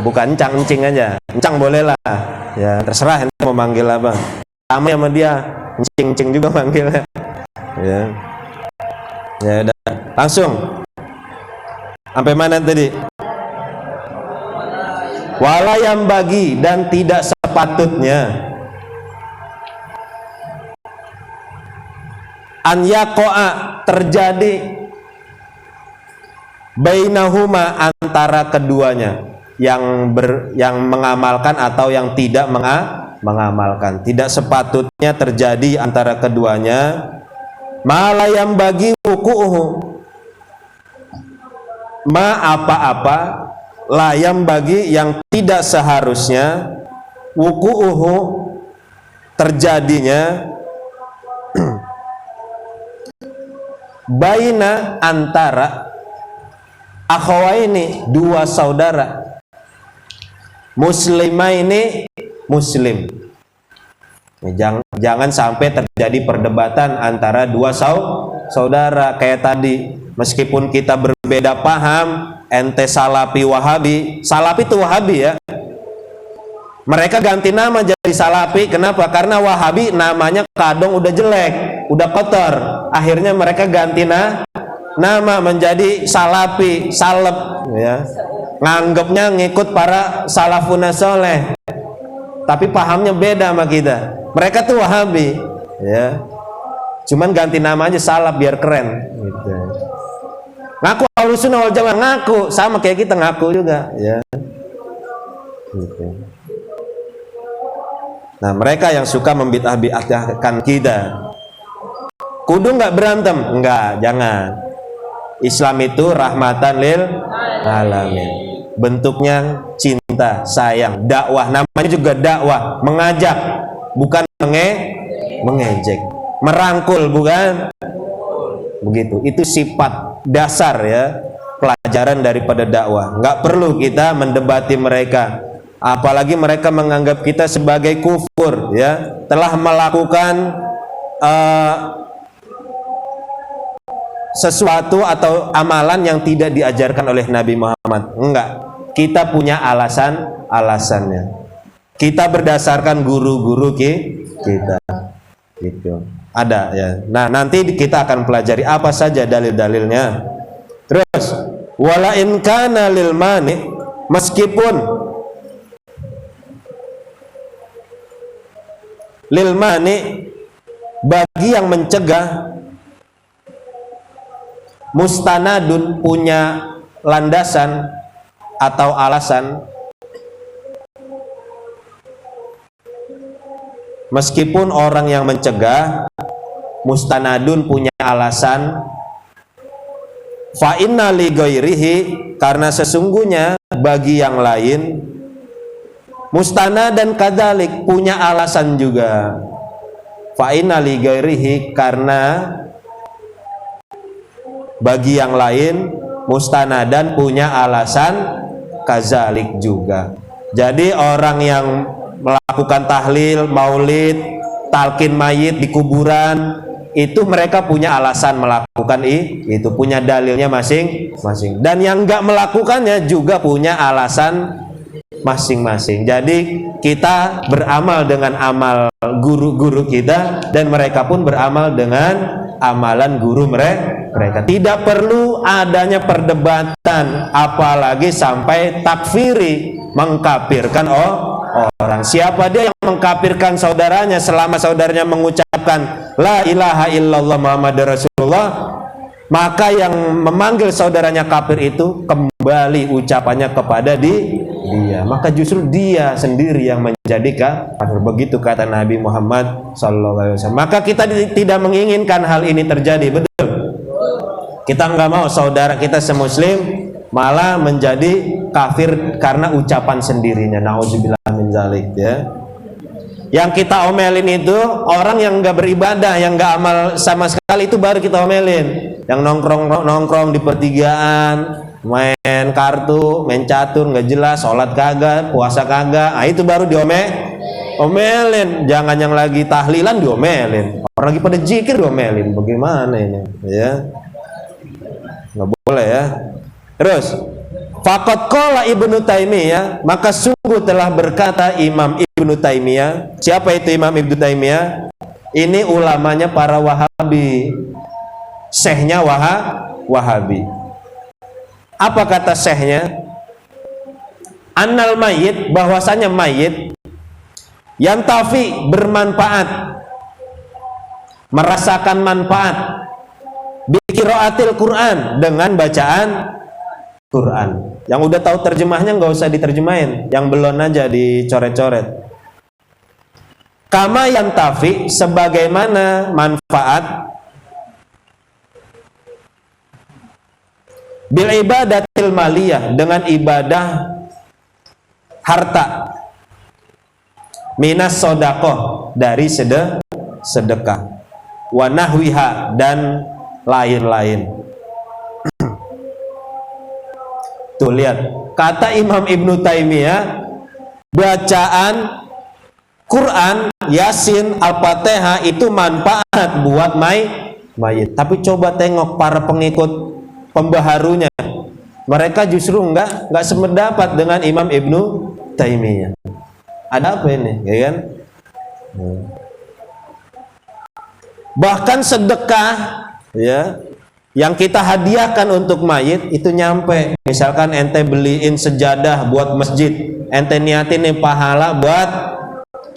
bukan encang, encing aja. Encang boleh lah, ya terserah ente mau manggil apa. Sama sama dia, encing, encing juga manggilnya. Ya, ya udah, langsung. Sampai mana tadi? Wala yang bagi, dan tidak sepatutnya an yaqa'a, terjadi bainahuma, antara keduanya, yang mengamalkan atau yang tidak mengamalkan. Tidak sepatutnya terjadi antara keduanya ma la yang bagi wuku'uhu, ma apa-apa, layam bagi yang tidak seharusnya, wuku'uhu terjadinya, baina antara akhawaini, dua saudara, muslimah ini muslim. Jangan sampai terjadi perdebatan antara dua saudara kayak tadi. Meskipun kita berbeda paham, ente salafi wahabi, salafi itu wahabi ya, mereka ganti nama jadi salafi. Kenapa? Karena wahabi namanya kadang udah jelek, udah kotor, akhirnya mereka ganti nama menjadi salafi, salaf ya, nganggapnya ngikut para salafun soleh, tapi pahamnya beda sama kita. Mereka tuh wahabi ya, cuman ganti nama aja salaf biar keren gitu. Ngaku Ahlussunnah wal Jamaah, ngaku sama kayak kita ngaku juga ya gitu. Nah, mereka yang suka membid'ah-bid'ahkan kita, kudu nggak berantem? Enggak, jangan. Islam itu rahmatan lil alamin, bentuknya cinta, sayang, dakwah, namanya juga dakwah, mengajak, bukan mengejek, merangkul, bukan begitu. Itu sifat dasar ya, pelajaran daripada dakwah. Nggak perlu kita mendebati mereka, apalagi mereka menganggap kita sebagai kufur ya, telah melakukan sesuatu atau amalan yang tidak diajarkan oleh Nabi Muhammad. Enggak, kita punya alasannya. Kita berdasarkan guru-guru kita gitu. Ada ya. Nah, nanti kita akan pelajari apa saja dalil-dalilnya. Terus wala in kana lil mani, meskipun lil mani bagi yang mencegah, mustanadun punya landasan atau alasan, meskipun orang yang mencegah mustanadun punya alasan, fa inna li ghairihi, karena sesungguhnya bagi yang lain, mustanadan kadzalik punya alasan juga. Fa inna li ghairihi, karena bagi yang lain mustanadan punya alasan kadzalik juga. Jadi orang yang melakukan tahlil, maulid, talqin mayit di kuburan, itu mereka punya alasan melakukan itu, punya dalilnya masing-masing. Dan yang enggak melakukannya juga punya alasan masing-masing. Jadi kita beramal dengan amal guru-guru kita, dan mereka pun beramal dengan amalan guru mereka. Tidak perlu adanya perdebatan, apalagi sampai takfiri, mengkafirkan orang. Siapa dia yang mengkafirkan saudaranya selama saudaranya mengucapkan la ilaha illallah Muhammadur Rasulullah, maka yang memanggil saudaranya kafir itu kembali ucapannya kepada dia, maka justru dia sendiri yang menjadi kafir. Begitu kata Nabi Muhammad SAW. Maka kita tidak menginginkan hal ini terjadi, betul? Kita nggak mau saudara kita semuslim malah menjadi kafir karena ucapan sendirinya. Nauzubillah min zalik ya. Yang kita omelin itu orang yang nggak beribadah, yang nggak amal sama sekali, itu baru kita omelin. Yang nongkrong di pertigaan, main kartu, main catur nggak jelas, sholat kagak, puasa kagak, itu baru omelin. Jangan yang lagi tahlilan diomelin, orang lagi pada zikir diomelin. Bagaimana ini ya? Nggak boleh ya. Terus Faqad qala Ibnu Taimiyah, maka sungguh telah berkata Imam Ibnu Taimiyah. Siapa itu Imam Ibnu Taimiyah? Ini ulamanya para Wahabi, syekhnya Wahabi. Apa kata syekhnya? Annal mayit, bahwasanya mayit yang tafi, bermanfaat, merasakan manfaat, bi qiraatil Quran, dengan bacaan Quran. Yang udah tahu terjemahnya nggak usah diterjemahin, yang belum aja dicoret-coret. Kama yang tafi, sebagaimana manfaat, bil ibadatil maliyah, dengan ibadah harta, minas sodakoh, dari sedekah, wa nahwiha, dan lain-lain. Tuh lihat, kata Imam Ibnu Taimiyah, bacaan Quran, Yasin, Al-Fatihah itu manfaat buat mayit. Tapi coba tengok para pengikut pembaharunya, mereka justru nggak sependapat dengan Imam Ibnu Taimiyah. Ada apa ini, ya kan? Bahkan sedekah, ya, yang kita hadiahkan untuk mayit itu nyampe. Misalkan ente beliin sejadah buat masjid, ente niatin nih pahala buat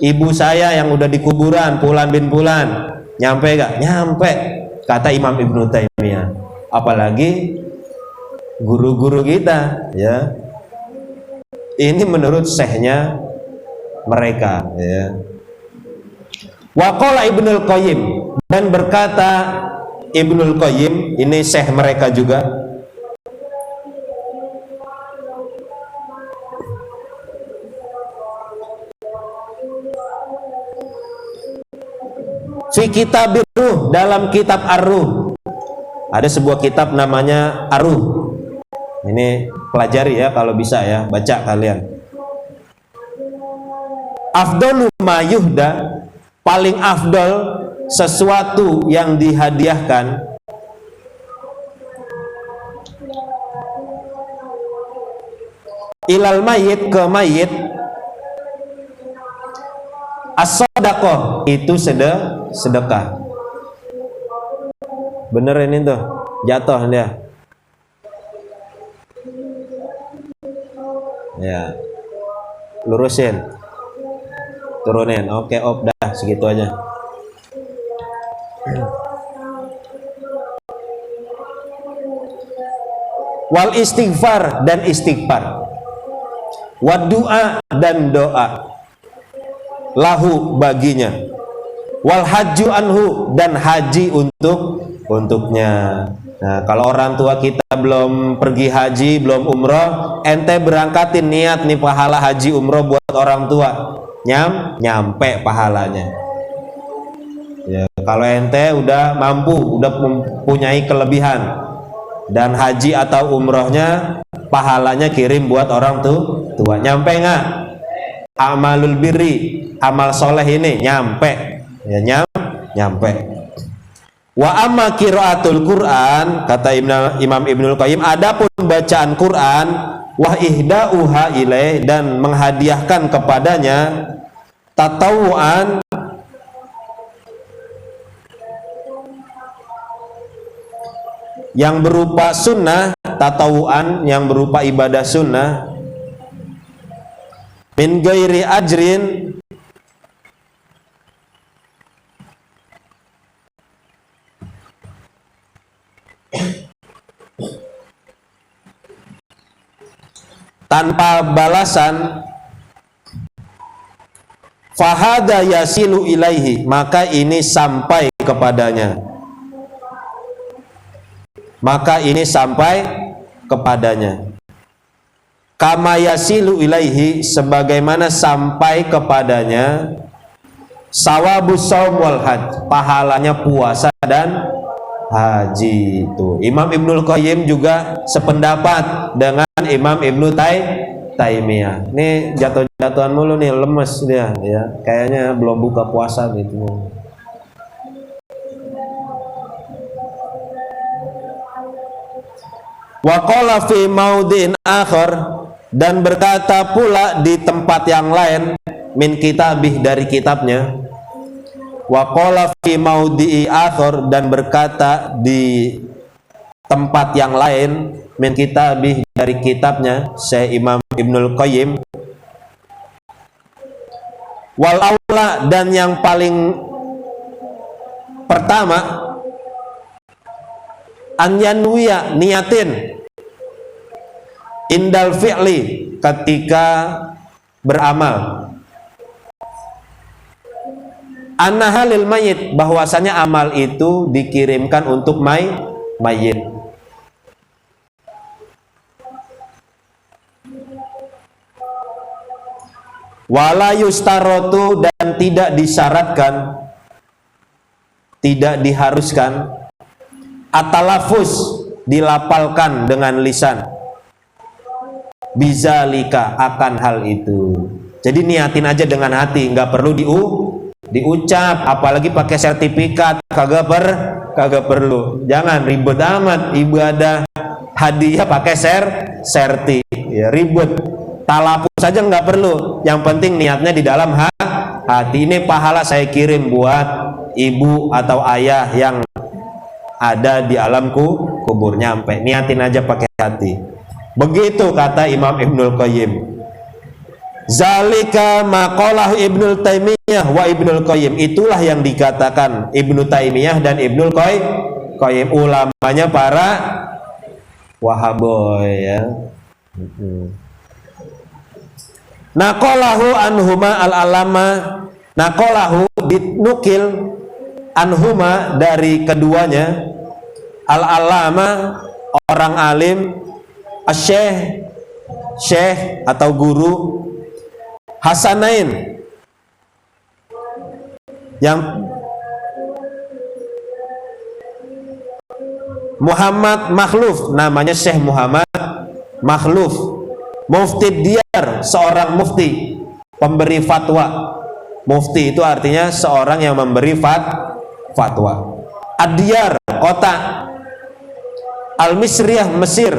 ibu saya yang udah di kuburan, Fulan bin Fulan, nyampe gak? Nyampe, kata Imam Ibnu Taimiyah. Apalagi guru-guru kita, ya. Ini menurut syekhnya mereka, ya. Wa qala Ibnul Qayyim, dan berkata Ibnul Qayyim, ini syekh mereka juga, fi kitabir ruh, dalam kitab Ar-Ruh. Ada sebuah kitab namanya Ar-Ruh. Ini pelajari ya, kalau bisa ya, baca kalian. Afdalu ma yuhda, paling afdal sesuatu yang dihadiahkan, ilal mayit, ke mayit, as-shadaqah, itu sedekah. Bener ini tuh, jatuh dia. Ya, lurusin, turunin. Oke, op, dah segitu aja. Wal istighfar, dan istighfar, wad doa, dan doa, lahu, baginya, wal haju anhu, dan haji untuknya. Nah, kalau orang tua kita belum pergi haji, belum umroh, ente berangkatin niat nih pahala haji umroh buat orang tua, nyampe pahalanya. Ya, kalau ente udah mampu, udah mempunyai kelebihan, dan haji atau umrohnya pahalanya kirim buat orang tua, nyampe nggak? Amalul birri, amal soleh ini nyampe, ya, nyampe. Wa amma qiraatul Quran, kata Imam Ibnul Qayyim, adapun bacaan Quran, wa ihda'uha ilaih, dan menghadiahkan kepadanya, tatawuan, yang berupa sunnah, tatawuan yang berupa ibadah sunnah, min ghairi ajrin, tanpa balasan, fahada yasilu ilaihi, maka ini sampai kepadanya, kama yasilu ilaihi, sebagaimana sampai kepadanya, sawabus shaum wal haj, pahalanya puasa dan haji. Itu Imam Ibnul Qayyim juga sependapat dengan Imam Ibnu Taimiyah. Ini jatuh-jatuhan mulu nih, lemes dia, ya, kayaknya belum buka puasa gitu. Wa qala fi maudin akhar, dan berkata pula di tempat yang lain, min kitabih, dari kitabnya. Wa qala fi maudii akhar, dan berkata di tempat yang lain, min kitabih, dari kitabnya Syekh Imam Ibnul Qayyim. Wal aula, dan yang paling pertama, an yanwiya, niatin, indal fi'li, ketika beramal, annaha lil mayit, bahwasanya amal itu dikirimkan untuk mayit. Wala yustarotu, dan tidak disyaratkan, tidak diharuskan, atalafus, dilapalkan dengan lisan, bizalika, akan hal itu. Jadi niatin aja dengan hati, nggak perlu diucap, apalagi pakai sertifikat, kagak perlu. Jangan ribet amat ibadah hadiah pakai serti, ya ribet. Talapus saja nggak perlu, yang penting niatnya di dalam hati. Ini pahala saya kirim buat ibu atau ayah yang ada di alam kubur, nyampe, niatin aja pakai hati. Begitu kata Imam Ibnul Qayyim. Zalika maqalah Ibnul Taimiyah wa Ibnul Qayyim, itulah yang dikatakan Ibnu Taimiyah dan Ibnul Qayyim, ulamanya para Wahaboy, ya. Naqalahu anhuma al-alama, naqalahu, dinukil, anhuma, dari keduanya, al-alama, orang alim, syekh atau guru, Hasanain, yang Muhammad Makhluf, namanya Syekh Muhammad Makhluf, mufti Diyar, seorang mufti, pemberi fatwa. Mufti itu artinya seorang yang memberi fatwa. Ad-Diyar, kota. Al-Misriyah, Mesir.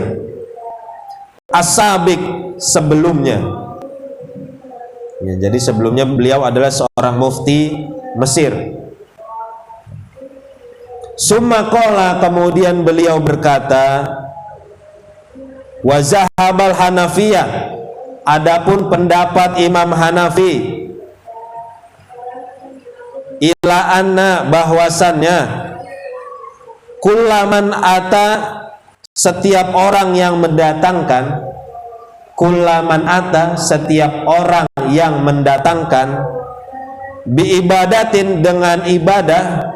As-Sabiq, sebelumnya. Ya, jadi sebelumnya beliau adalah seorang mufti Mesir. Summa qala, kemudian beliau berkata, wa zahabal Hanafiyah, adapun pendapat Imam Hanafi, ila anna, bahwasannya, kullaman ata, setiap orang yang mendatangkan, kullaman ata, setiap orang yang mendatangkan, biibadatin, dengan ibadah,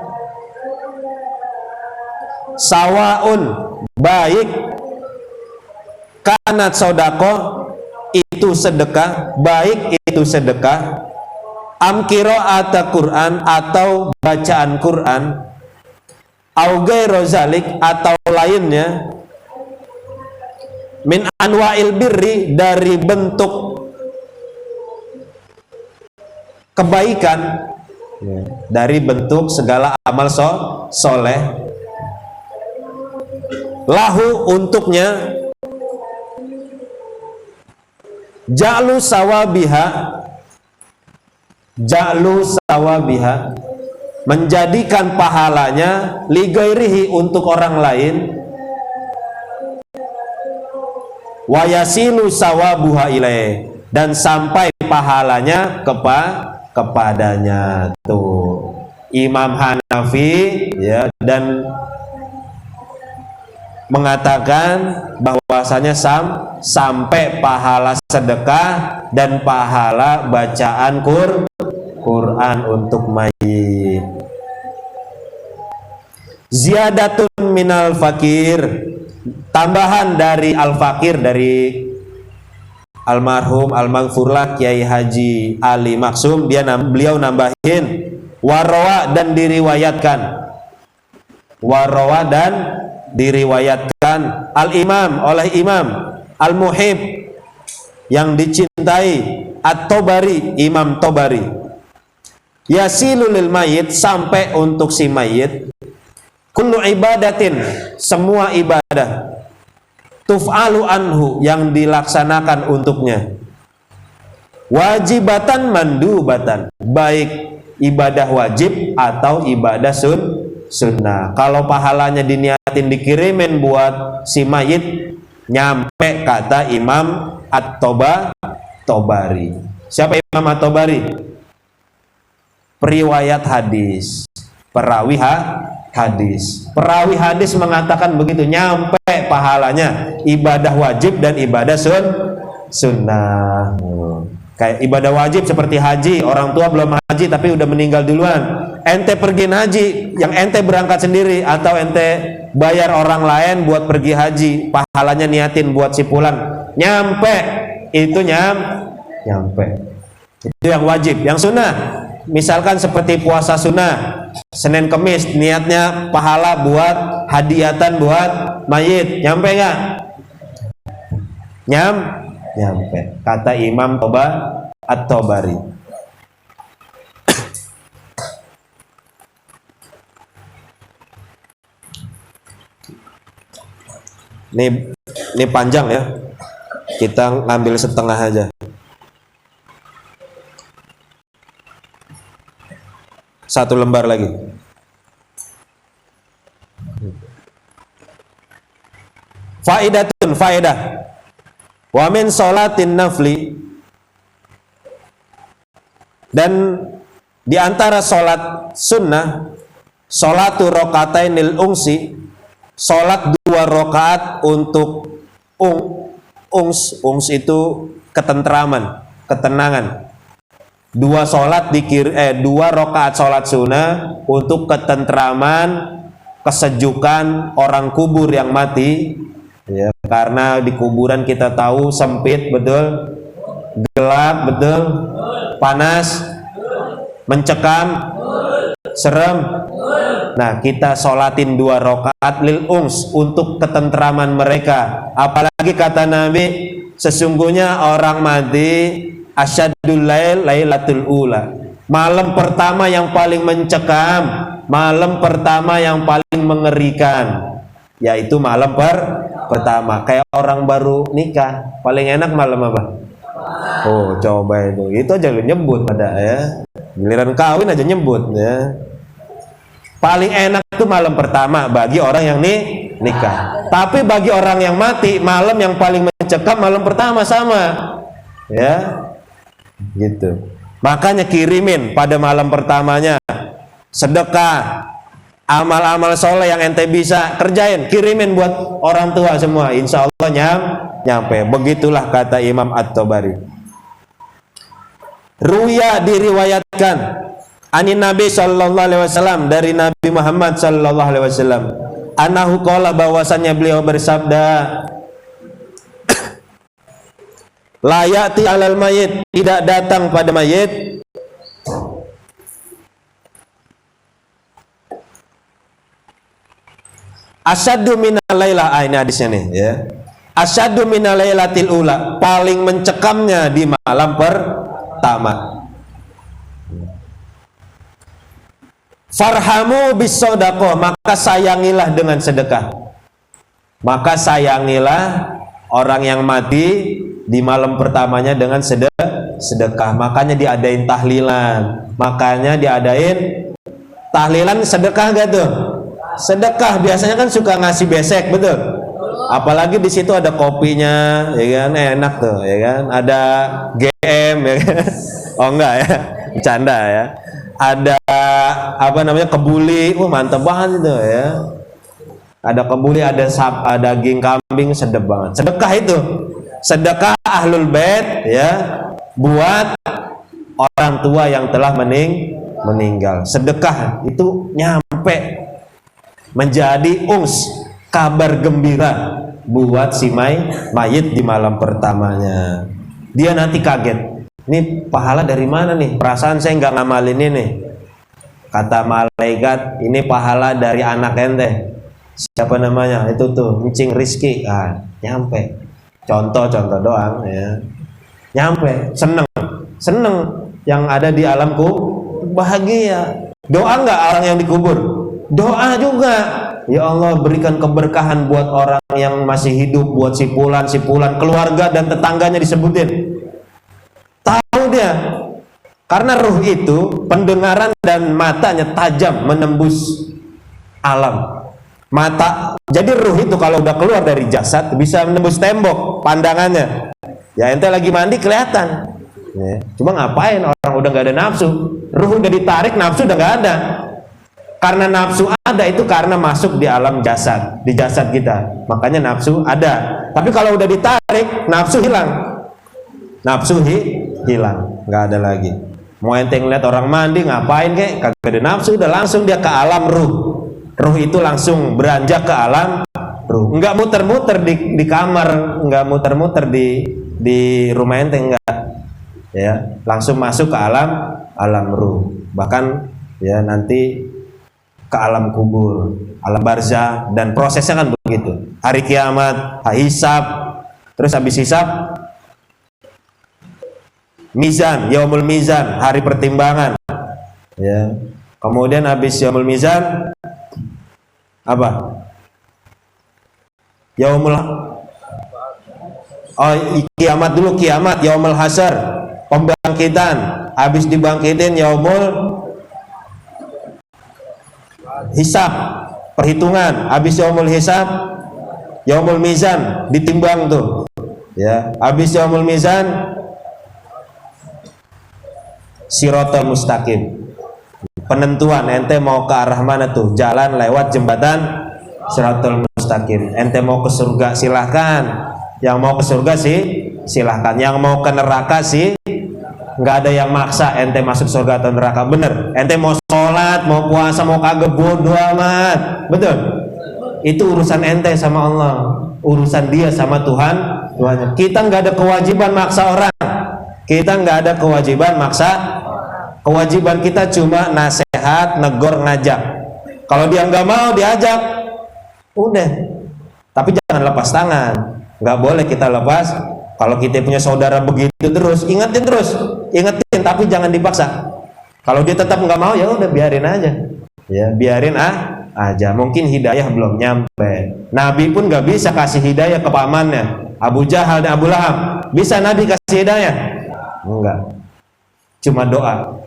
sawaun, baik, kanat sodako, itu sedekah, baik itu sedekah, am qiraata Quran, atau bacaan Quran, au ghairu zalik, atau lainnya, min anwa'il birri, dari bentuk kebaikan, dari bentuk segala amal soleh, lahu, untuknya, ja'lu sawabiha, menjadikan pahalanya, li ghairihi, untuk orang lain, wa yasilu sawabuha ilaih, dan sampai pahalanya kepadanya. Tuh Imam Hanafi, ya, dan mengatakan bahwasanya sampai pahala sedekah dan pahala bacaan Quran untuk mayit. Ziyadatun minal fakir, tambahan dari al-fakir, dari almarhum al-maghfurlah Kiai Haji Ali Maksum, beliau nambahin warawa, dan diriwayatkan, warawa, dan diriwayatkan, al-imam, oleh imam al-muhib, yang dicintai, at-Tobari, Imam Tobari, yasilu lil mayit, sampai untuk si mayit, kullu ibadatin, semua ibadah, tuf'alu anhu, yang dilaksanakan untuknya, wajibatan mandubatan, baik ibadah wajib atau ibadah sunnah. Kalau pahalanya diniatin dikirimin buat si mayit, nyampe kata Imam At-Tobari. Siapa Imam At-Tobari? Periwayat hadis, perawi hadis. Perawi hadis mengatakan begitu, nyampe pahalanya ibadah wajib dan ibadah sunnah. Kayak ibadah wajib seperti haji, orang tua belum haji tapi udah meninggal duluan, ente pergi haji, yang ente berangkat sendiri atau ente bayar orang lain buat pergi haji, pahalanya niatin buat si pulang, nyampe itu nyampe. Itu yang wajib. Yang sunnah, misalkan seperti puasa sunnah, Senin Kemis, niatnya pahala buat hadiatan buat mayit, nyampe nggak? Nyampe. Kata Imam At-Tobari. Ini panjang ya. Kita ngambil setengah aja. Satu lembar lagi. Faedah. Wa min sholatin nafli, dan di antara sholat sunnah, sholatu rokatainil ungsi, sholat 2 rakaat untuk ungs itu ketentraman, ketenangan. 2 rakaat sholat sunnah untuk ketentraman, kesejukan orang kubur yang mati. Ya, karena di kuburan kita tahu sempit, betul, gelap, betul, panas, mencekam, serem. Nah, kita sholatin 2 rakaat lil ungs, untuk ketentraman mereka. Apalagi kata Nabi, sesungguhnya orang mati asyadul lail lailatul ula, malam pertama yang paling mencekam, malam pertama yang paling mengerikan, yaitu malam pertama. Kayak orang baru nikah, paling enak malam apa? Oh, coba itu aja lu nyebut pada ya. Giliran kawin aja nyebut ya. Paling enak itu malam pertama bagi orang yang nikah. Tapi bagi orang yang mati, malam yang paling mencekam malam pertama sama. Ya. Gitu. Makanya kirimin pada malam pertamanya sedekah, amal-amal soleh yang ente bisa kerjain, kirimin buat orang tua semua, insya Allah nyampe. Begitulah kata Imam At-Tobari. Ruya, diriwayatkan, anin Nabi sallallahu alaihi wasallam, dari Nabi Muhammad sallallahu alaihi wasallam, anahu qala, bahwasannya beliau bersabda, la ya'ti alal mayit, tidak datang pada mayit, asyaddu minal lailah. Ini hadisnya nih ya. Asyaddu minal lailatil ula, paling mencekamnya di malam pertama. Farhamu bis sodaqoh, maka sayangilah dengan sedekah. Maka sayangilah orang yang mati di malam pertamanya dengan sedekah. Makanya diadain tahlilan. Makanya diadain tahlilan sedekah gak tuh? Sedekah biasanya kan suka ngasih besek, betul? Apalagi di situ ada kopinya, ya kan, enak tuh, ya kan? Ada GM, ya kan? Oh enggak ya, bercanda ya. Ada apa namanya, kebuli, mantep banget itu ya. Ada kebuli, ada daging kambing, sedep banget. Sedekah itu, sedekah ahlul bait ya, buat orang tua yang telah meninggal. Sedekah itu nyampe menjadi ungs, kabar gembira buat si mayit di malam pertamanya. Dia nanti kaget, ini pahala dari mana nih? Perasaan saya nggak ngamalin ini. Kata malaikat, ini pahala dari anak ente. Siapa namanya? Itu tuh, Encing Rizki. Nyampe. Contoh doang ya. Nyampe, seneng yang ada di alamku bahagia. Doa nggak orang yang dikubur? Doa juga. ya Allah berikan keberkahan buat orang yang masih hidup, buat si fulan, keluarga dan tetangganya disebutin. Tahu dia, karena ruh itu pendengaran dan matanya tajam menembus alam. Mata, jadi ruh itu kalau udah keluar dari jasad bisa menembus tembok pandangannya. Ya ente lagi mandi kelihatan. Ya. Cuma ngapain orang udah nggak ada nafsu, ruh udah ditarik, nafsu udah nggak ada. Karena nafsu ada itu karena masuk di alam jasad, di jasad kita. Makanya nafsu ada. Tapi kalau udah ditarik, nafsu hilang. Nafsu hilang, nggak ada lagi. Mau ente ngeliat orang mandi ngapain kek? Kagak ada nafsu, udah langsung dia ke alam ruh. Ruh itu langsung beranjak ke alam ruh. Enggak muter-muter di kamar, enggak muter-muter di rumah ente, enggak. Ya, langsung masuk ke alam ruh. Bahkan ya nanti ke alam kubur, alam barzah, dan prosesnya kan begitu. Hari kiamat, hisab, terus habis hisab mizan, yaumul mizan, hari pertimbangan. Ya. Kemudian habis yaumul mizan apa? Yaumul kiamat dulu, kiamat, yaumul hasar, pembangkitan. Habis dibangkitin yaumul hisab, perhitungan. Habis yaumul hisab, yaumul mizan, ditimbang tuh. Ya, habis yaumul mizan siratal mustaqim. Penentuan ente mau ke arah mana tuh, jalan lewat jembatan siratal mustaqim. Ente mau ke surga silahkan, yang mau ke surga sih silahkan, yang mau ke neraka sih nggak ada yang maksa ente masuk surga atau neraka. Bener, ente mau sholat, mau puasa, mau kagak, bodo amat. Betul, itu urusan ente sama Allah, urusan dia sama Tuhannya. Kita nggak ada kewajiban maksa orang, kita nggak ada kewajiban maksa. Kewajiban kita cuma nasihat, negor, ngajak. Kalau dia nggak mau diajak, udah. Tapi jangan lepas tangan. Nggak boleh kita lepas. Kalau kita punya saudara begitu terus, ingetin terus, ingetin, tapi jangan dipaksa. Kalau dia tetap nggak mau, ya udah biarin aja. Ya, biarin aja. Mungkin hidayah belum nyampe. Nabi pun nggak bisa kasih hidayah ke pamannya, Abu Jahal dan Abu Lahab. Bisa Nabi kasih hidayah? Enggak. Cuma doa.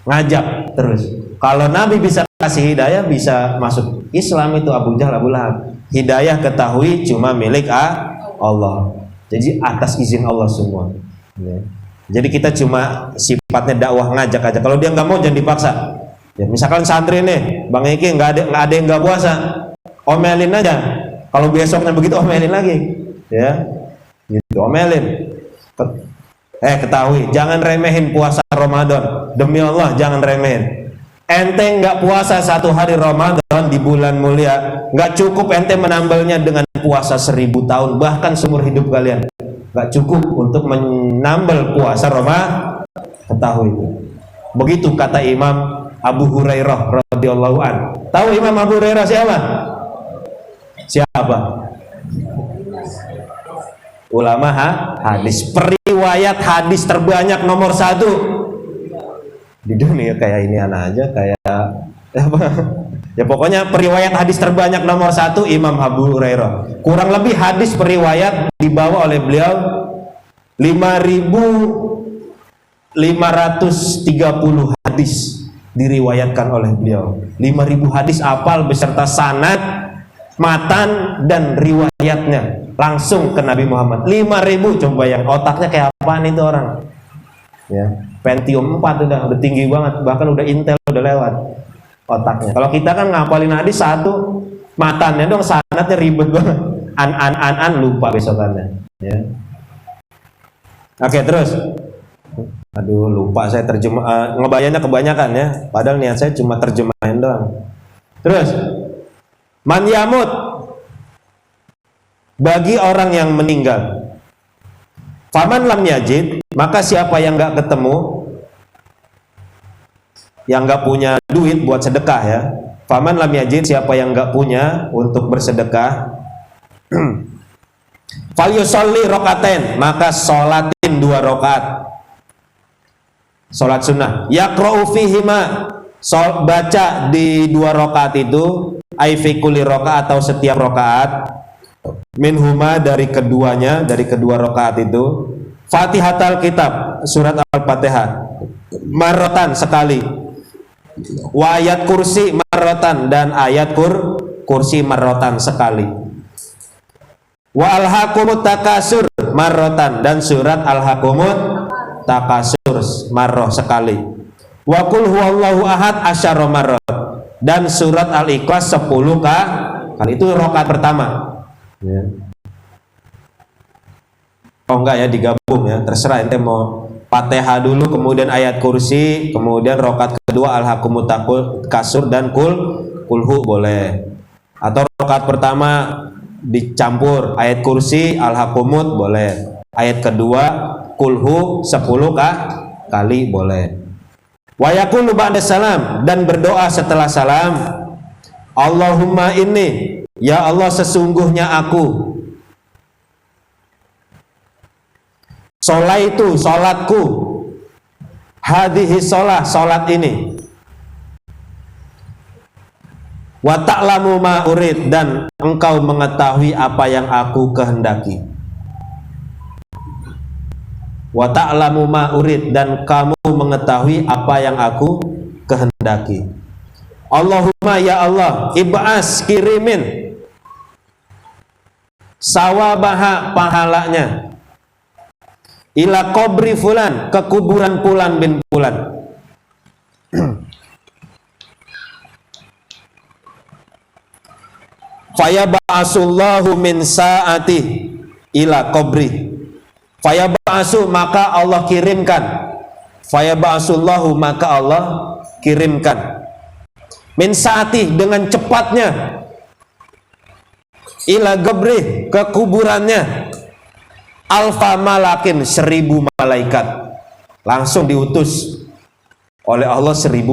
Ngajak terus. Kalau Nabi bisa kasih hidayah, bisa masuk Islam itu Abu Jahal, Abu Lahab. Hidayah ketahui cuma milik Allah. Jadi atas izin Allah semua. Ya. Jadi kita cuma sifatnya dakwah, ngajak aja. Kalau dia nggak mau jangan dipaksa. Ya, misalkan santri nih, Bang Iki nggak ada yang nggak puasa, omelin aja. Kalau besoknya begitu omelin lagi. Ya, gitu omelin. Ketahui, jangan remehin puasa Ramadan. Demi Allah, jangan remehin. Ente nggak puasa satu hari Ramadan di bulan mulia, nggak cukup ente menambalnya dengan puasa 1000 tahun, bahkan seumur hidup kalian. Nggak cukup untuk menambal puasa Ramadan. Ketahui itu. Begitu kata Imam Abu Hurairah radhiyallahu an. Tahu Imam Abu Hurairah siapa? Siapa? Ulama hadis, periwayat hadis terbanyak nomor 1 di dunia. Kayak ini anak aja kayak apa? Ya pokoknya periwayat hadis terbanyak nomor 1 Imam Abu Hurairah. Kurang lebih hadis periwayat dibawa oleh beliau 5.530 hadis diriwayatkan oleh beliau. 5.000 hadis apal beserta sanad, matan dan riwayatnya langsung ke Nabi Muhammad. 5.000, coba yang otaknya kayak apaan itu orang. Ya, Pentium 4 udah tinggi banget, bahkan udah Intel udah lewat otaknya. Kalau kita kan ngapalin hadis 1, matannya dong sanadnya ribet banget. An lupa besokannya. Ya. Oke, terus. Aduh, lupa saya terjemah, ngebayangnya kebanyakan ya. Padahal niat saya cuma terjemahin doang. Terus, man yamut, bagi orang yang meninggal. Faman lam yajid, maka siapa yang nggak ketemu, yang nggak punya duit buat sedekah ya. Faman lam yajid, siapa yang nggak punya untuk bersedekah, falyusolli rokaten, maka sholatin 2 rakaat. Sholat sunnah. Yaqra'u fihima, baca di 2 rakaat itu ai fi kulli rakaat atau setiap rakaat, minhuma dari keduanya, dari kedua rakaat itu, Fatihatul Kitab, surat Al-Fatihah, marrotan sekali, wa ayat kursi marrotan, dan ayat kursi marrotan sekali, wa alhaqumut takasur marrotan, dan surat alhaqumut takasur marroh sekali, wa qul huwallahu ahad asyara marrot, dan surat al-ikhlas 10 kali. Itu rakaat pertama ya. Oh enggak ya, digabung ya, terserah ente mau Fatihah dulu kemudian ayat kursi, kemudian rakaat kedua alhaqumut takasur dan kulhu boleh, atau rakaat pertama dicampur ayat kursi alhaqumut boleh, ayat kedua kulhu 10 kali boleh. Wa yaqulu ba'da salam, dan berdoa setelah salam, Allahumma inni, ya Allah sesungguhnya aku, sholaitu sholatku, hadhihi sholat ini, wa ta'lamu ma urid, dan engkau mengetahui apa yang aku kehendaki, wa ta'lamu ma urid, dan kamu mengetahui apa yang aku kehendaki. Allahumma ya Allah, ib'as kirimin sawabaha pahalanya, ila qabri fulan, ke kuburan Fulan bin Fulan. Fayaba'asullahu min sa'ati ila qabri, fayaba'asu, maka Allah kirimkan, fayaba'asullahu, maka Allah kirimkan, min saati, dengan cepatnya, ila qabri, ke kuburannya, alfa malakin, 1000 malaikat, langsung diutus oleh Allah 1000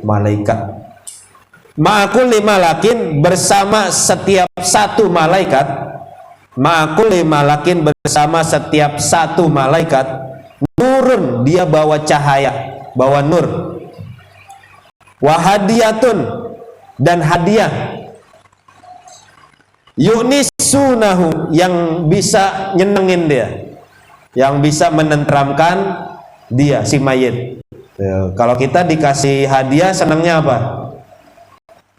malaikat, ma'akul malakin, bersama setiap satu malaikat, ma'akul malakin, bersama setiap satu malaikat, nurun, dia bawa cahaya, bawa nur, wahadiyatun, dan hadiah, yunisunahu, yang bisa nyenengin dia, yang bisa menenteramkan dia, si mayit. Kalau kita dikasih hadiah senangnya apa?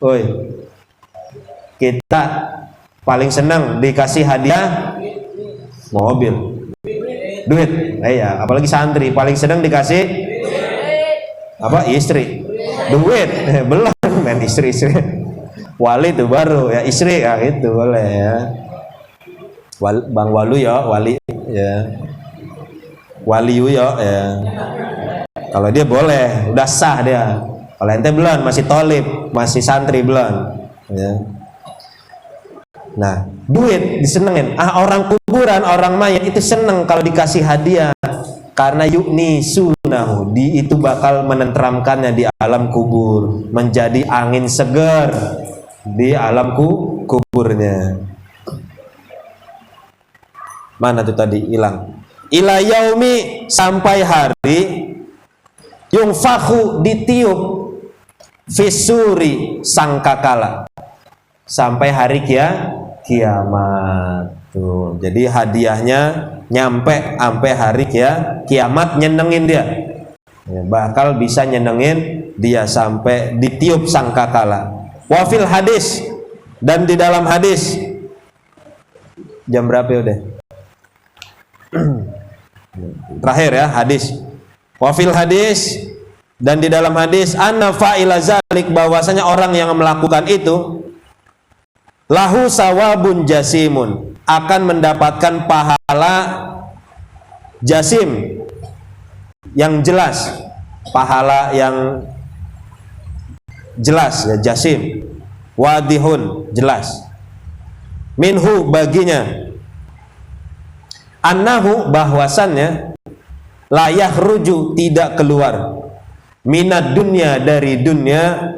Oi, kita paling senang dikasih hadiah mobil, duit. Ya, apalagi santri paling senang dikasih apa? Istri, duit. Belum main istri. Wali itu baru ya, istri ya, itu boleh ya. Bang Walu ya, wali ya, waliu ya. Kalau dia boleh, udah sah dia. Kalau ente belum, masih tolib, masih santri belum ya. Nah, duit disenengin. Orang kuburan, orang mayat itu seneng kalau dikasih hadiah, karena yukni sunahu, itu bakal menenteramkannya di alam kubur, menjadi angin segar di alam kuburnya. Mana tuh tadi hilang? Ila yaumi, sampai hari yungfahu, ditiup, fisuri, sangkakala, sampai hari kiamat. Tuh, jadi hadiahnya nyampe sampai hari kiamat, nyenengin dia ya, bakal bisa nyenengin dia sampai ditiup sangkakala. Wafil hadis, dan di dalam hadis, jam berapa ya udah? Terakhir ya, hadis. Wafil hadis, dan di dalam hadis, anna fa'ila zalik, bahwasanya orang yang melakukan itu, lahu sawabun jasimun, akan mendapatkan pahala jasim, yang jelas, pahala yang jelas ya, jasim, wadihun, jelas, minhu, baginya, annahu, bahwasannya, layah ruju, tidak keluar, minad dunya, dari dunia,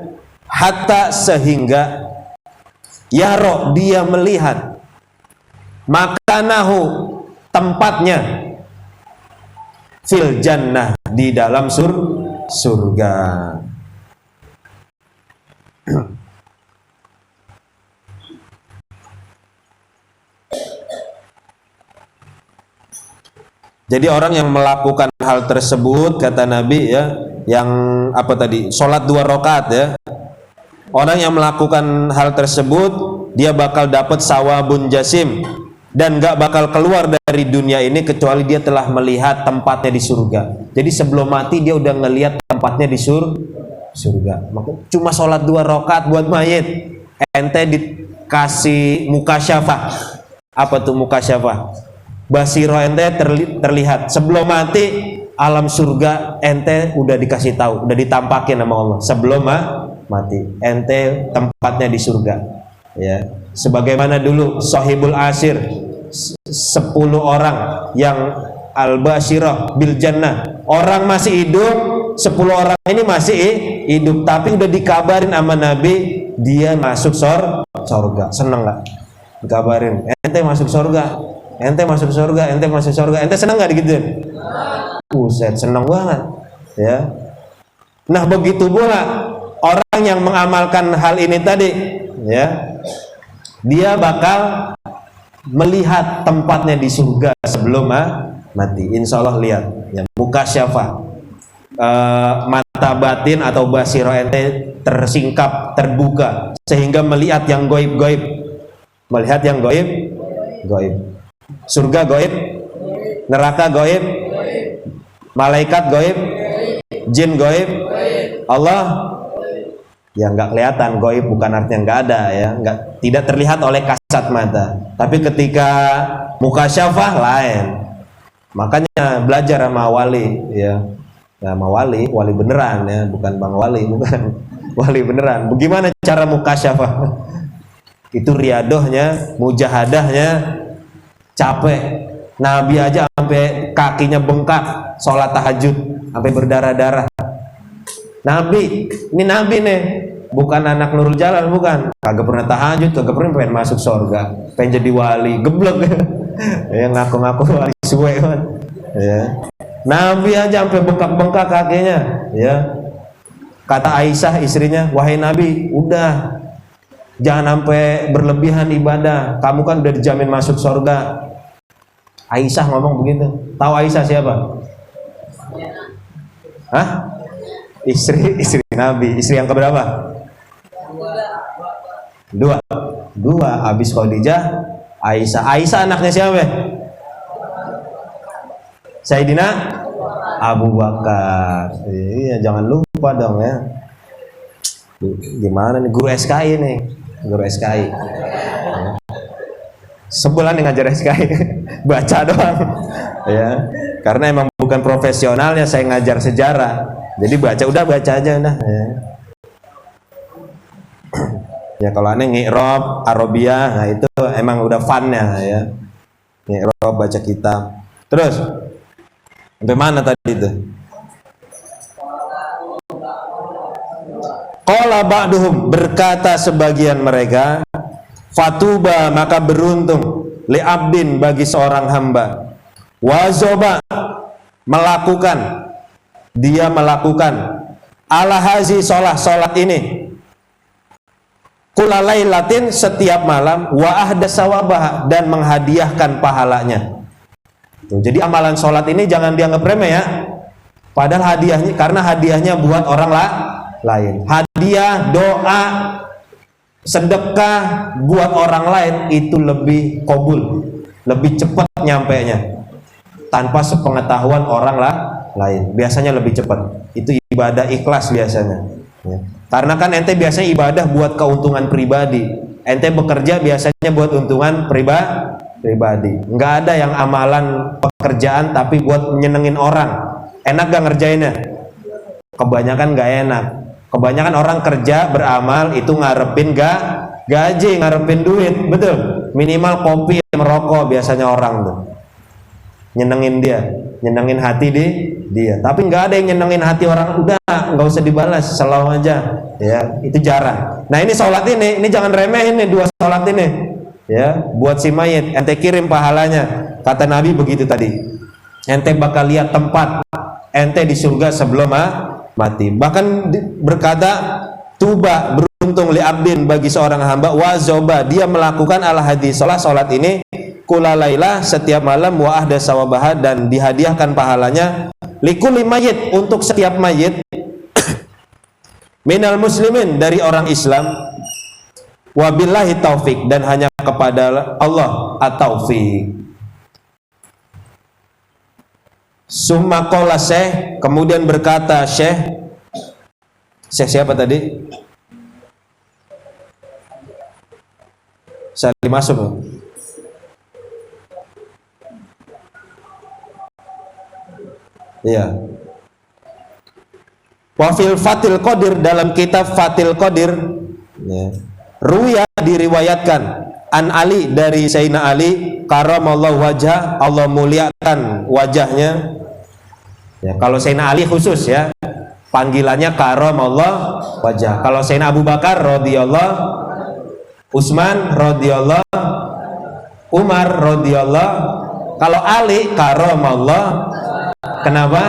hatta, sehingga, yaro, dia melihat, makanahu, tempatnya, fil jannah, di dalam surga. Jadi orang yang melakukan hal tersebut, kata Nabi ya, yang apa tadi, sholat 2 rakaat ya, orang yang melakukan hal tersebut dia bakal dapat sawabun jasim, dan gak bakal keluar dari dunia ini kecuali dia telah melihat tempatnya di surga. Jadi sebelum mati dia udah ngelihat tempatnya di surga. Cuma sholat 2 rakaat buat mayit, ente dikasih mukasyafah. Apa tuh mukasyafah? Basiro ente terlihat sebelum mati, alam surga ente udah dikasih tahu, udah ditampakin sama Allah sebelum mati, ente tempatnya di surga ya. Sebagaimana dulu Sohibul Asir, 10 orang yang al-basyirah bil jannah, orang masih hidup, 10 orang ini masih hidup, tapi udah dikabarin sama Nabi dia masuk surga. Seneng gak? Dikabarin, ente masuk surga, ente masuk surga, ente masuk surga, ente seneng gak digituin? Buset, seneng banget ya. Nah begitu pula orang yang mengamalkan hal ini tadi ya, dia bakal melihat tempatnya di surga sebelum mati. Insya Allah lihat ya, mukasyafah, mata batin atau basiro ente tersingkap, terbuka, sehingga melihat yang goib-goib, melihat yang goib. Surga goib, neraka goib, malaikat goib, jin goib, Allah ya nggak kelihatan. Goib bukan artinya nggak ada ya, tidak terlihat oleh kasat mata. Tapi ketika mukasyafah lain. Makanya belajar sama wali ya, sama wali beneran ya, bukan bang wali, bukan wali beneran. Bagaimana cara mukasyafah? Itu riadohnya, mujahadahnya, capek. Nabi aja sampai kakinya bengkak sholat tahajud, sampai berdarah-darah. Nabi, ini Nabi nih, bukan anak Nurul Jalal, bukan. Kagak pernah tahajud, kagak pernah pengen masuk surga, pengen jadi wali, geblek. Ya ngaku-ngaku wali suwe kan. Ya. Nabi aja sampai bengkak-bengkak kakinya. Ya. Kata Aisyah istrinya, wahai Nabi, udah, jangan sampai berlebihan ibadah. Kamu kan udah dijamin masuk surga. Aisyah ngomong begitu. Tahu Aisyah siapa? Hah? Istri Nabi. Istri yang keberapa? Dua. Habis Khadijah, Aisyah. Aisyah anaknya siapa? Sayyidina Abu Bakar. Iya, jangan lupa dong ya. Gimana nih guru SKI nih? Guru SKI. Sebulan nih ngajar SKI, baca doang ya, karena emang bukan profesionalnya saya ngajar sejarah, jadi baca aja nah ya. Ya kalau aneh ngi'rab, Arabiyah, nah itu emang udah funnya ya, ngi'rab, baca kitab. Terus sampai mana tadi itu? Qala ba'duhum, berkata sebagian mereka, fatuba, maka beruntung, li'abdin, bagi seorang hamba, wazoba, dia melakukan ala hazi sholat ini, kulalailatin, setiap malam, wa ahda sawabah, dan menghadiahkan pahalanya. Tuh, jadi amalan sholat ini jangan dianggap remeh ya, padahal hadiahnya, karena hadiahnya buat orang lain. Hadiah, doa, sedekah buat orang lain itu lebih qabul, lebih cepat nyampenya, tanpa sepengetahuan orang lain, biasanya lebih cepat. Itu ibadah ikhlas biasanya ya. Karena kan ente biasanya ibadah buat keuntungan pribadi, ente bekerja biasanya buat untungan pribadi. Nggak ada yang amalan pekerjaan tapi buat nyenengin orang. Enak gak ngerjainnya? Kebanyakan nggak enak. Kebanyakan orang kerja beramal itu ngarepin gaji, ngarepin duit, betul. Minimal kopi, merokok biasanya orang tuh. Nyenengin dia, nyenengin hati dia. Tapi nggak ada yang nyenengin hati orang. Udah, nggak usah dibalas, selalu aja. Ya, itu jarang. Nah ini sholat ini jangan remehin nih, 2 sholat ini. Ya, buat si mayit, ente kirim pahalanya. Kata Nabi begitu tadi. Ente bakal lihat tempat ente di surga sebelum mati. Bahkan berkata, tuba, beruntung li abdin, bagi seorang hamba, wazoba, dia melakukan ala hadis sholat ini, kulalailah setiap malam, wa ahda sawabaha dan dihadiahkan pahalanya, likulli mayit untuk setiap mayit, minal muslimin dari orang Islam, wabillahi taufik dan hanya kepada Allah at-taufik. Summa qala Syekh, kemudian berkata Syekh siapa tadi? Salim masuk. Iya. Wafil Fatil Qadir, dalam kitab Fatil Qadir, ya. Ruya diriwayatkan an Ali dari Sayyidina Ali karamallahu wajah, Allah muliakan wajahnya. Ya, kalau Sayyidina Ali khusus ya, panggilannya karamallahu wajah. Kalau Sayyidina Abu Bakar radhiyallahu, Utsman radhiyallahu, Umar radhiyallahu. Kalau Ali karamallahu, kenapa?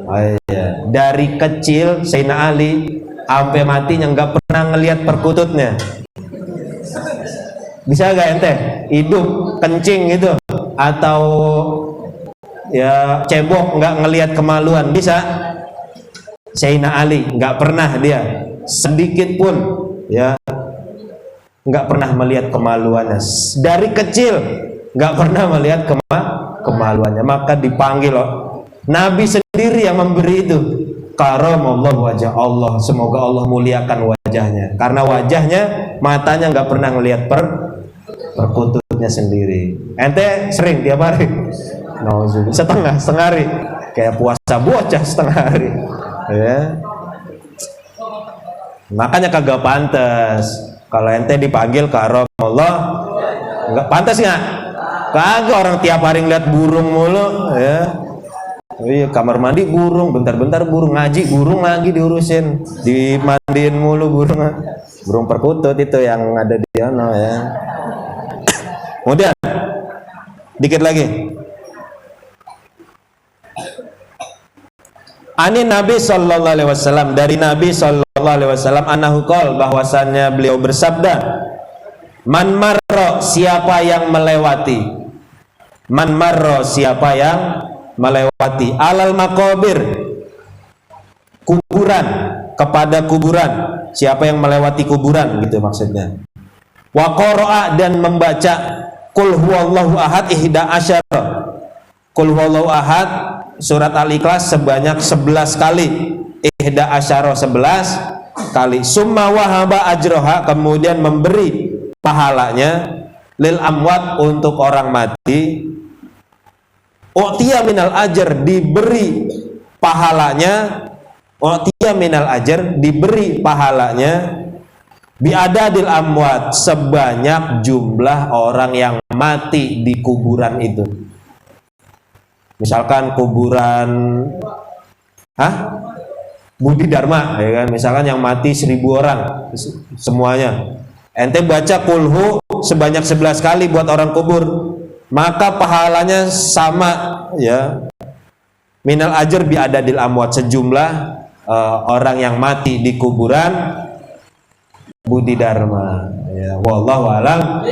Oh, iya. Dari kecil Sayyidina Ali sampai matinya nggak pernah ngelihat perkututnya. Bisa gak ente hidup kencing gitu atau ya cebok nggak ngelihat kemaluan? Bisa? Sayyidina Ali nggak pernah dia sedikit pun ya nggak pernah melihat kemaluannya. Dari kecil nggak pernah melihat kemaluannya, maka dipanggil loh. Nabi sendiri yang memberi itu. Karamallahu wajah Allah, semoga Allah muliakan wajahnya, karena wajahnya, matanya nggak pernah ngelihat perkututnya sendiri. Ente sering tiap hari? No, setengah hari, kayak puasa bocah setengah hari. Ya. Makanya kagak pantas kalau ente dipanggil karamallah, nggak pantas nggak? Kagak, orang tiap hari ngeliat burung mulu, ya. Iya, kamar mandi burung, bentar-bentar burung, ngaji burung lagi diurusin, dimandiin mulu burung perkutut itu yang ada di sana ya. Kemudian dikit lagi. Ani Nabi sallallahu alaihi wasallam, dari Nabi sallallahu alaihi wasallam, annahu qol, bahwasannya beliau bersabda, man marra, siapa yang melewati, man marra, siapa yang melewati, alal makobir, kuburan, kepada kuburan, siapa yang melewati kuburan gitu maksudnya, wa qara'a, dan membaca qul huwallahu ahad ihda asyara, qul huwallahu ahad surat Al-Ikhlas sebanyak 11 kali, ihda asyara 11 kali, summa wahaba ajroha, kemudian memberi pahalanya, lil amwat, untuk orang mati, u'tiya minal ajar, diberi pahalanya, u'tiya minal ajar, diberi pahalanya, biadadil amwat, sebanyak jumlah orang yang mati di kuburan itu. Misalkan kuburan Budi Dharma ya kan, misalkan yang mati 1000 orang semuanya, ente baca kulhu sebanyak 11 kali buat orang kubur, maka pahalanya sama ya, minal ajar bi adadil amwat, sejumlah orang yang mati di kuburan Budi Dharma ya. Wallahu a'lam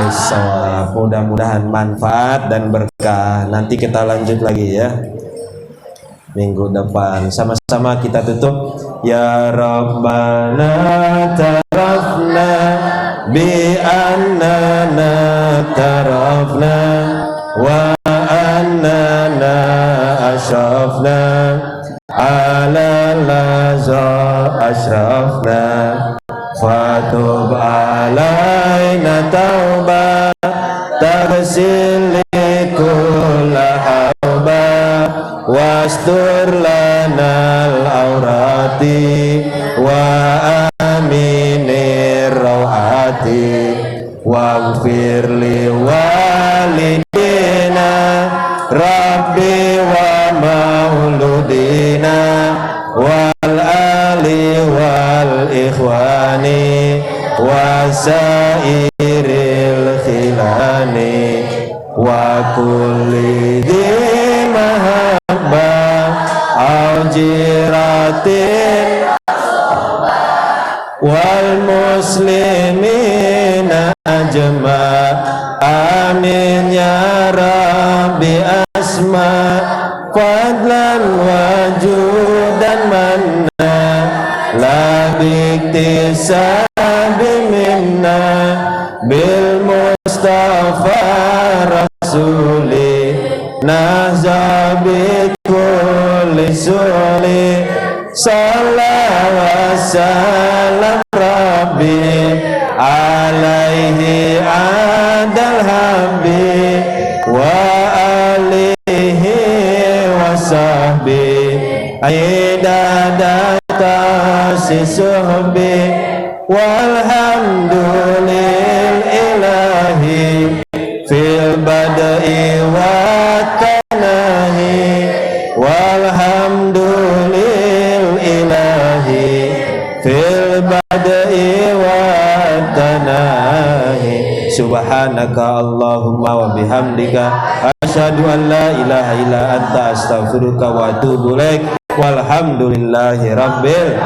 bishawab. Mudah-mudahan manfaat dan berkah. Nanti kita lanjut lagi ya minggu depan. Sama-sama kita tutup. Ya Rabbana tarafna bi annana tarafna wa annana ashrafna ala laza ashrafna fatub alaina tauba taghsil kulla hauba wastur lanal aurati wa aminir rawati waghfir li walidina rabbi wa mauludina wal ali wal ikhwani wasairil khilani wa kulli dhi mahabbah aujiratin wal muslimina fadlan wajudan manna la biktisabi minna bil mustafa rasuli nahza bikulli suli sallallahu wasallam rabbi alaihi adal habib wa alihi wa sahbi aidadata sisuhbi walhamdulil ilahi fil badai wa tanahi walhamdulil ilahi fil badai wa tanahi subhanaka Allahumma wa bihamdika asyhadu an la ilaha illa anta astaghfiruka wa atubu ilaik walhamdulillahi rabbil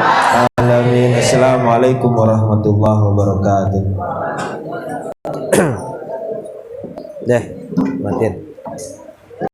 alamin. Assalamualaikum warahmatullahi wabarakatuh. Deh, matiin.